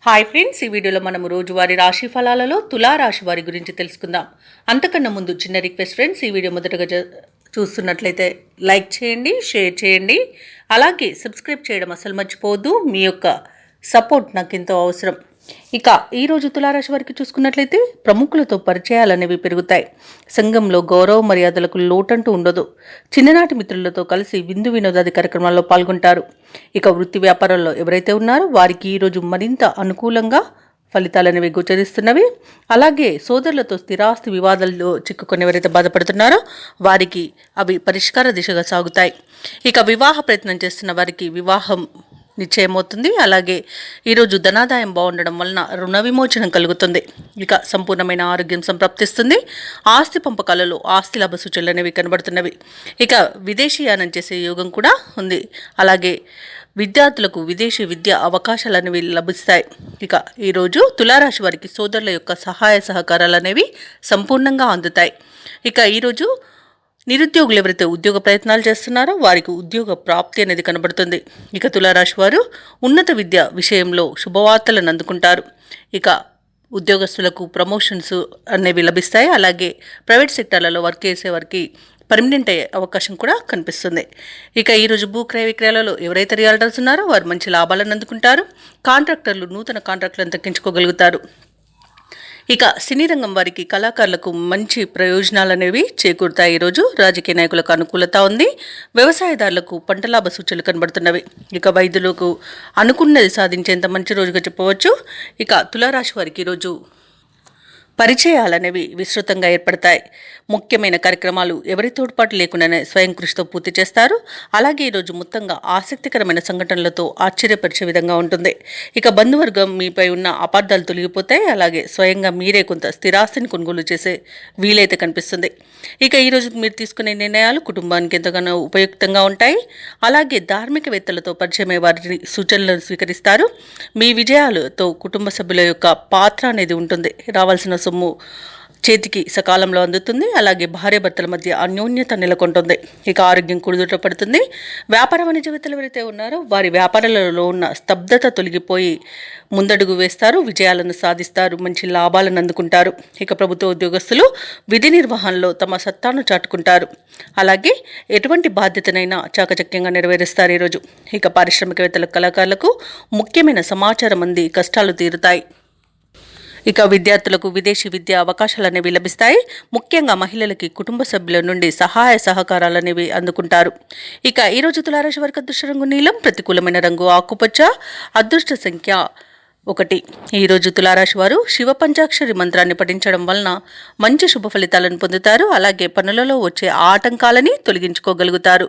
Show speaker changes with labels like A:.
A: Hi friends, ఈ వీడియోలో మనం రోజువారీ రాశి ఫలాలలో తులా రాశి వారి గురించి తెలుసుకుందాం. అంతకన్నా ముందు చిన్న రిక్వెస్ట్ ఫ్రెండ్స్, ఈ వీడియో మొదటగా చూస్తున్నట్లయితే లైక్ చేయండి, షేర్ చేయండి, అలాగే సబ్స్క్రైబ్ చేయడం అసలు మర్చిపోవద్దు. మీ యొక్క సపోర్ట్ నాకు ఎంతో అవసరం. ఇక ఈరోజు తులారాశి వారికి చూసుకున్నట్లయితే ప్రముఖులతో పరిచయాలనేవి పెరుగుతాయి. సంఘంలో గౌరవ మర్యాదలకు లోటంటూ ఉండదు. చిన్ననాటి మిత్రులతో కలిసి విందు వినోదాది కార్యక్రమాల్లో పాల్గొంటారు. ఇక వృత్తి వ్యాపారాల్లో ఎవరైతే ఉన్నారో వారికి ఈరోజు మరింత అనుకూలంగా ఫలితాలనేవి గోచరిస్తున్నవి. అలాగే సోదరులతో స్థిరాస్తి వివాదాల్లో చిక్కుకొని ఎవరైతే బాధపడుతున్నారో వారికి అవి పరిష్కార దిశగా సాగుతాయి. ఇక వివాహ ప్రయత్నం చేస్తున్న వారికి వివాహం నిశ్చయమవుతుంది. అలాగే ఈరోజు ధనాదాయం బాగుండడం వలన రుణ విమోచనం కలుగుతుంది. ఇక సంపూర్ణమైన ఆరోగ్యం సంప్రాప్తిస్తుంది. ఆస్తి పంపకాలలో ఆస్తి లాభ సూచనలు అనేవి కనబడుతున్నవి. ఇక విదేశీయానం చేసే యోగం కూడా ఉంది. అలాగే విద్యార్థులకు విదేశీ విద్య అవకాశాలు అనేవి లభిస్తాయి. ఇక ఈరోజు తులారాశి వారికి సోదరుల యొక్క సహాయ సహకారాలు అనేవి సంపూర్ణంగా అందుతాయి. ఇక ఈరోజు నిరుద్యోగులు ఎవరైతే ఉద్యోగ ప్రయత్నాలు చేస్తున్నారో వారికి ఉద్యోగ ప్రాప్తి అనేది కనబడుతుంది. ఇక తులారాశి వారు ఉన్నత విద్య విషయంలో శుభవార్తలను అందుకుంటారు. ఇక ఉద్యోగస్తులకు ప్రమోషన్స్ అనేవి లభిస్తాయి. అలాగే ప్రైవేట్ సెక్టార్లలో వర్క్ చేసే వారికి పర్మనెంట్ అయ్యే అవకాశం కూడా కనిపిస్తుంది. ఇక ఈరోజు భూ క్రయ విక్రయాలలో ఎవరైతే రియల్టర్స్ ఉన్నారో వారు మంచి లాభాలను అందుకుంటారు. కాంట్రాక్టర్లు నూతన కాంట్రాక్టులను దక్కించుకోగలుగుతారు. ఇక సినీ రంగం వారికి కళాకారులకు మంచి ప్రయోజనాలు అనేవి చేకూరుతాయి. ఈరోజు రాజకీయ నాయకులకు అనుకూలత ఉంది. వ్యవసాయదారులకు పంట లాభ సూచనలు కనబడుతున్నవి. ఇక వైద్యులకు అనుకున్నది సాధించేంత మంచి రోజుగా చెప్పవచ్చు. ఇక తులారాశి వారికి ఈరోజు పరిచయాలనేవి విస్తృతంగా ఏర్పడతాయి. ముఖ్యమైన కార్యక్రమాలు ఎవరి తోడ్పాటు లేకుండానే స్వయం కృషితో పూర్తి చేస్తారు. అలాగే ఈరోజు మొత్తంగా ఆసక్తికరమైన సంఘటనలతో ఆశ్చర్యపరిచే విధంగా ఉంటుంది. ఇక బంధువర్గం మీపై ఉన్న అపార్థాలు తొలగిపోతాయి. అలాగే స్వయంగా మీరే కొంత స్థిరాస్తిని కొనుగోలు చేసే వీలైతే కనిపిస్తుంది. ఇక ఈరోజు మీరు తీసుకునే నిర్ణయాలు కుటుంబానికి ఎంతగానో ఉపయుక్తంగా ఉంటాయి. అలాగే ధార్మికవేత్తలతో పరిచయమే వారి సూచనలను స్వీకరిస్తారు. మీ విజయాలతో కుటుంబ సభ్యుల యొక్క పాత్ర అనేది ఉంటుంది. రావాల్సిన సొమ్ము చేతికి సకాలంలో అందుతుంది. అలాగే భార్యాభర్తల మధ్య అన్యోన్యత నెలకొంటుంది. ఇక ఆరోగ్యం కుదుట పడుతుంది. వ్యాపార వాణిజ్యవేత్తలు ఎవరైతే ఉన్నారో వారి వ్యాపారాలలో ఉన్న స్తబ్దత తొలగిపోయి ముందడుగు వేస్తారు. విజయాలను సాధిస్తారు. మంచి లాభాలను అందుకుంటారు. ఇక ప్రభుత్వ ఉద్యోగస్తులు విధి నిర్వహణలో తమ సత్తాను చాటుకుంటారు. అలాగే ఎటువంటి బాధ్యతనైనా చాకచక్యంగా నెరవేరుస్తారు ఈరోజు. ఇక పారిశ్రామికవేత్తల కళాకారులకు ముఖ్యమైన సమాచారం అంది కష్టాలు తీరుతాయి. ఇక విద్యార్థులకు విదేశీ విద్యా అవకాశాలు అనేవి లభిస్తాయి. ముఖ్యంగా మహిళలకి కుటుంబ సభ్యుల నుండి సహాయ సహకారాలు అనేవి అందుకుంటారు. ఇక ఈరోజు తులారాశి వారికి అదృష్ట రంగు నీలం, ప్రతికూలమైన రంగు ఆకుపచ్చ, అదృష్ట సంఖ్య 1. ఈరోజు తులారాశి వారు శివ పంచాక్షరి మంత్రాన్ని పఠించడం వలన మంచి శుభ ఫలితాలను పొందుతారు. అలాగే పనులలో వచ్చే ఆటంకాలని తొలగించుకోగలుగుతారు.